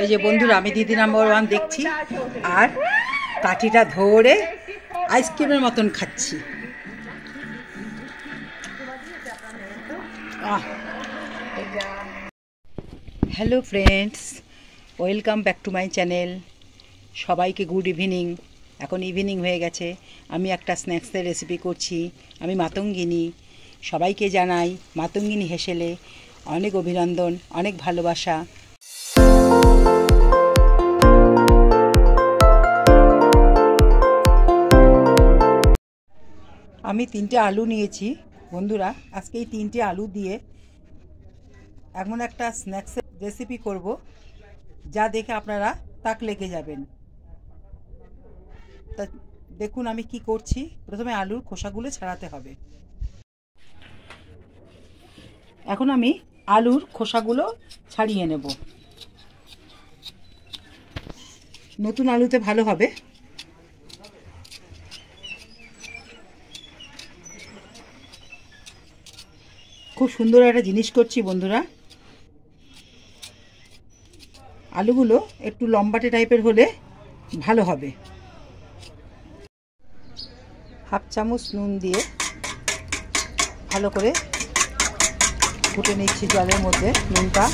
এই যে বন্ধুরা, আমি দিদি নাম্বার 1 দেখছি আর কাঠিটা ধরে আইসক্রিমের মতন খাচ্ছি। Hello friends, welcome back to my channel. সবাইকে গুড ইভিনিং। এখন ইভিনিং হয়ে গেছে। আমি একটা স্ন্যাক্সের রেসিপি করছি। আমি মাতঙ্গিনী। সবাইকে জানাই মাতঙ্গিনী হেসেলে অনেক অভিনন্দন, অনেক ভালোবাসা। আমি 3টে আলু নিয়েছি বন্ধুরা। আজকে এই 3টে আলু দিয়ে এমন একটা স্ন্যাক্সের রেসিপি করব যা দেখে আপনারা তাক লেগে যাবেন। তা দেখুন আমি কি করছি। প্রথমে আলুর খোসাগুলো ছাড়াতে হবে। এখন আমি আলুর খোসাগুলো ছাড়িয়ে নেব। নতুন আলুতে ভালো হবে। খুব সুন্দর একটা জিনিস করছি বন্ধুরা। আলুগুলো একটু লম্বাটে টাইপের হলে ভালো হবে। হাফ চামচ নুন দিয়ে ভালো করে ফুটে নিচ্ছি জলের মধ্যে নুনটা।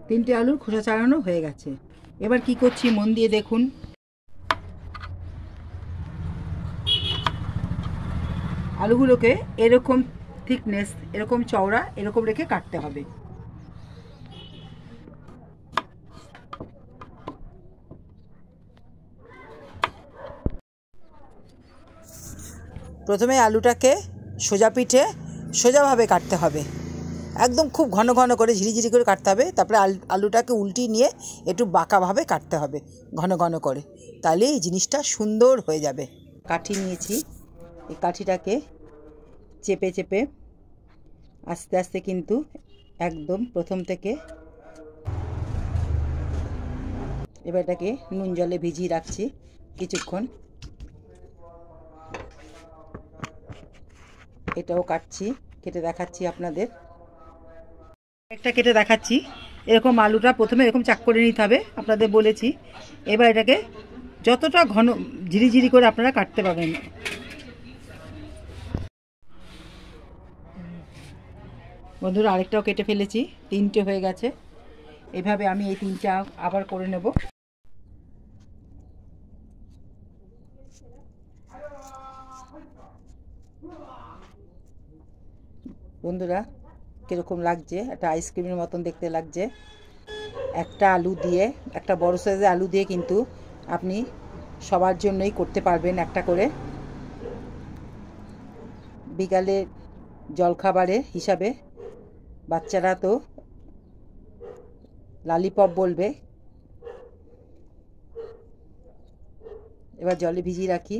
তিনটে আলুর খোসা ছাড়ানো হয়ে গেছে। এবার কি করছি মন দিয়ে দেখুন। আলুগুলোকে এরকম থিকনেস, এরকম চওড়া, এরকম রেখে কাটতে হবে। প্রথমে আলুটাকে সোজা পিঠে সোজাভাবে কাটতে হবে। একদম খুব ঘন ঘন করে ঝিরিঝিরি করে কাটতে হবে। তারপরে আলুটাকে উল্টিয়ে নিয়ে একটু বাঁকাভাবে কাটতে হবে ঘন ঘন করে। তাহলে এই জিনিসটা সুন্দর হয়ে যাবে। কাঠি নিয়েছি, এই কাঠিটাকে চেপে চেপে আস্তে আস্তে কিন্তু একদম প্রথম থেকে এবার এটাকে নুন জলে ভিজিয়ে রাখছি কিছুক্ষণ। এটাও কাটছি, কেটে দেখাচ্ছি আপনাদের। একটা কেটে দেখাচ্ছি। এরকম আলুটা প্রথমে এরকম চাক করে নিতে হবে, আপনাদের বলেছি। এবার এটাকে যতটা ঘন ঝিরিঝিরি করে আপনারা কাটতে পারবেন। বন্ধুরা আরেকটাও কেটে ফেলেছি, 3টে হয়ে গেছে। এভাবে আমি এই 3টা আবার করে নেব। বন্ধুরা কীরকম লাগছে, একটা আইসক্রিমের মতন দেখতে লাগছে। একটা আলু দিয়ে, একটা বড় সাইজের আলু দিয়ে কিন্তু আপনি সবার জন্যই করতে পারবেন একটা করে। বিকালে জলখাবারে হিসাবে বাচ্চারা তো লালিপপ বলবে। এবার জলে ভিজিয়ে রাখি।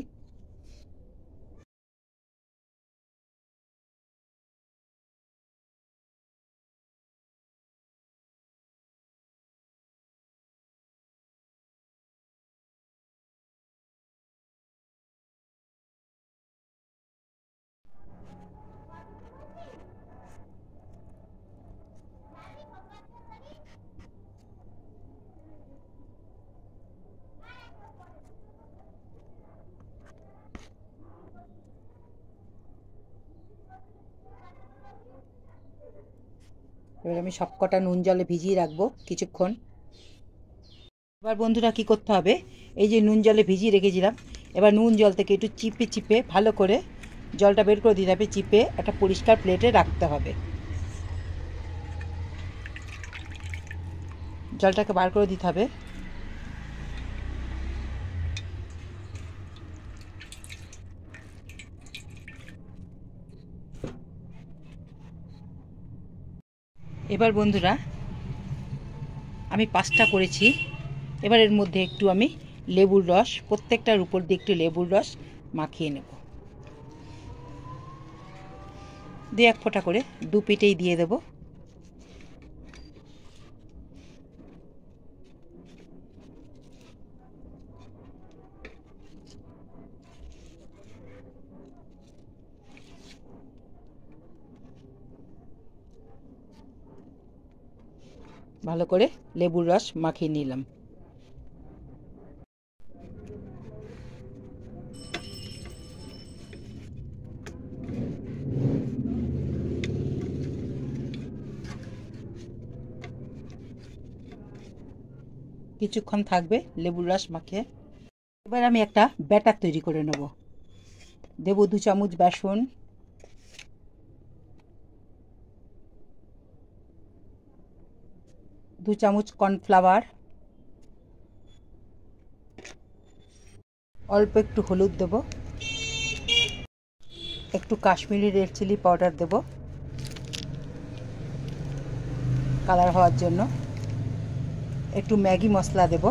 এবার আমি সবকটা নুন জলে ভিজিয়ে রাখবো কিছুক্ষণ। এবার বন্ধুরা কি করতে হবে, এই যে নুন জলে ভিজিয়ে রেখেছিলাম, এবার নুন জল থেকে একটু চিপে চিপে ভালো করে জলটা বের করে দিতে হবে। চিপে একটা পরিষ্কার প্লেটে রাখতে হবে। জলটাকে বার করে দিতে হবে। এবার বন্ধুরা আমি 5টা করেছি। এবার এর মধ্যে একটু আমি লেবুর রস, প্রত্যেকটার উপর দিয়ে একটু লেবুর রস মাখিয়ে নেব। দিয়ে 1 ফোঁটা করে 2 পিঠেই দিয়ে দেব। ভালো করে লেবুর রস মাখিয়ে নিলাম। কিছুক্ষণ থাকবে লেবুর রস মাখিয়ে। এবার আমি একটা ব্যাটার তৈরি করে নেব। দেব 2 চামচ বেসন, 2 চামচ কর্নফ্লাওয়ার, অল্প একটু হলুদ দেব, একটু কাশ্মীরি রেড চিলি পাউডার দেব কালার হওয়ার জন্য, একটু ম্যাগি মশলা দেব,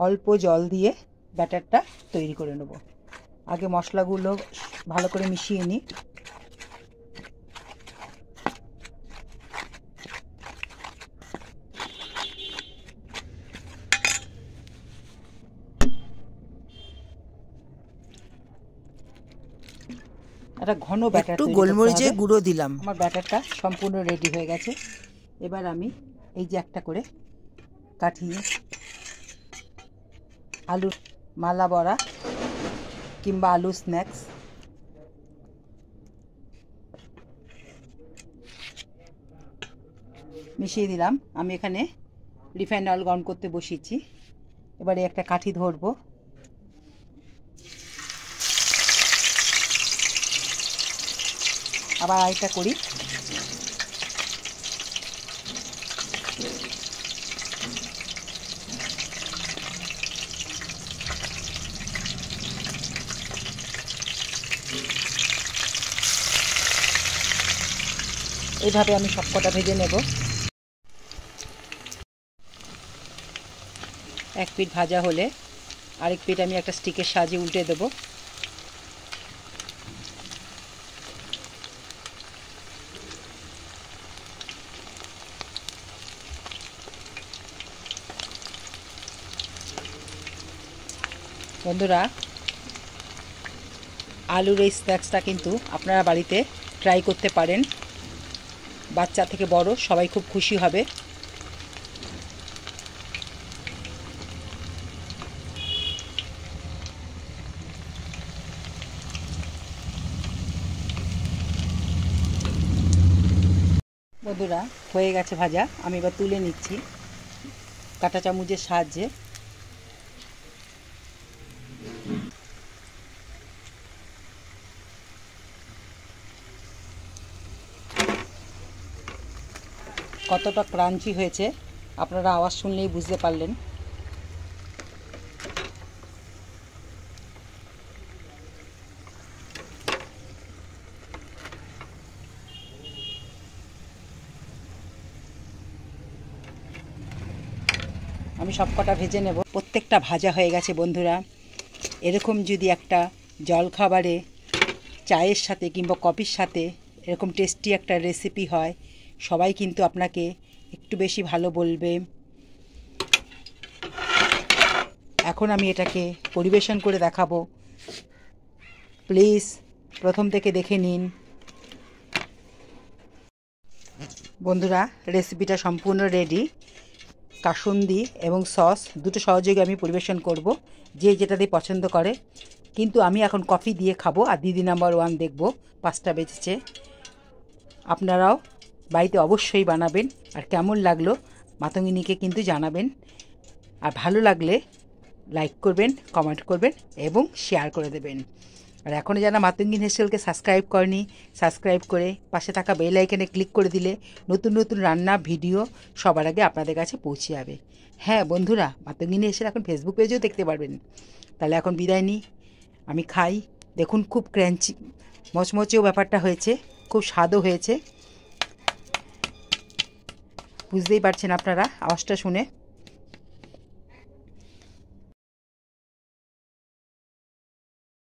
অল্প জল দিয়ে ব্যাটারটা তৈরি করে নেব। আগে মশলাগুলো ভালো করে মিশিয়ে নিই। একটা ঘন ব্যাটার, একটু গোলমরিচের গুঁড়ো দিলাম। আমার ব্যাটারটা সম্পূর্ণ রেডি হয়ে গেছে। এবার আমি এই যে একটা করে কাঠিয়ে আলুর মালা বড়া কিংবা আলু স্ন্যাক্স মিশিয়ে দিলাম। আমি এখানে রিফাইন্ড অয়েল গরম করতে বসিয়েছি। এবারে একটা কাঠি ধরবো, আবার আরেকটা করি। এইভাবে আমি সবকটা ভেজে নেব। এক পিঠ ভাজা হলে আরেক পিঠ আমি একটা স্টিকের সাহায্যে উল্টে দেব। বন্ধুরা, আলুর এই স্ন্যাক্সটা কিন্তু আপনারা বাড়িতে ট্রাই করতে পারেন। বাচ্চা থেকে বড় সবাই খুব খুশি হবে। বন্ধুরা, হয়ে গেছে ভাজা। আমি এবার তুলে নিচ্ছি কাঁটা চামচের সাহায্যে। কতটা ক্রাঞ্চি হয়েছে আপনারা আওয়াজ শুনলেই বুঝতে পারলেন। আমি সবকটা ভেজে নেব। প্রত্যেকটা ভাজা হয়ে গেছে বন্ধুরা। এরকম যদি একটা জলখাবারে চায়ের সাথে কিংবা কফির সাথে এরকম টেস্টি একটা রেসিপি হয়, সবাই কিন্তু আপনাকে একটু বেশি ভালো বলবে। এখন আমি এটাকে পরিবেশন করে দেখাবো। প্লিজ প্রথম থেকে দেখে নিন। বন্ধুরা, রেসিপিটা সম্পূর্ণ রেডি। কাসুন্দি এবং সস দুটো সহযোগে আমি পরিবেশন করব, যে যেটা দিয়ে পছন্দ করে। কিন্তু আমি এখন কফি দিয়ে খাবো আর দিদি নাম্বার 1 দেখব। 5টা বেজেছে। আপনারাও বাড়িতে অবশ্যই বানাবেন। আর কেমন লাগলো মাতঙ্গিনীকে কিন্তু জানাবেন। আর ভালো লাগলে লাইক করবেন, কমেন্ট করবেন এবং শেয়ার করে দেবেন। আর এখনও যারা মাতঙ্গিনী হেসেলকে সাবস্ক্রাইব করেনি, সাবস্ক্রাইব করে পাশে থাকা বেল আইকনে ক্লিক করে দিলে নতুন নতুন রান্না ভিডিও সবার আগে আপনাদের কাছে পৌঁছে যাবে। হ্যাঁ বন্ধুরা, মাতঙ্গিনী হেসেল এখন ফেসবুক পেজেও দেখতে পারবেন। তাহলে এখন বিদায় নিই, আমি খাই। দেখুন খুব ক্র্যাঞ্চি মচমচেও ব্যাপারটা হয়েছে, খুব স্বাদও হয়েছে। বুঝতেই পারছেন আপনারা আওয়াজটা শুনে।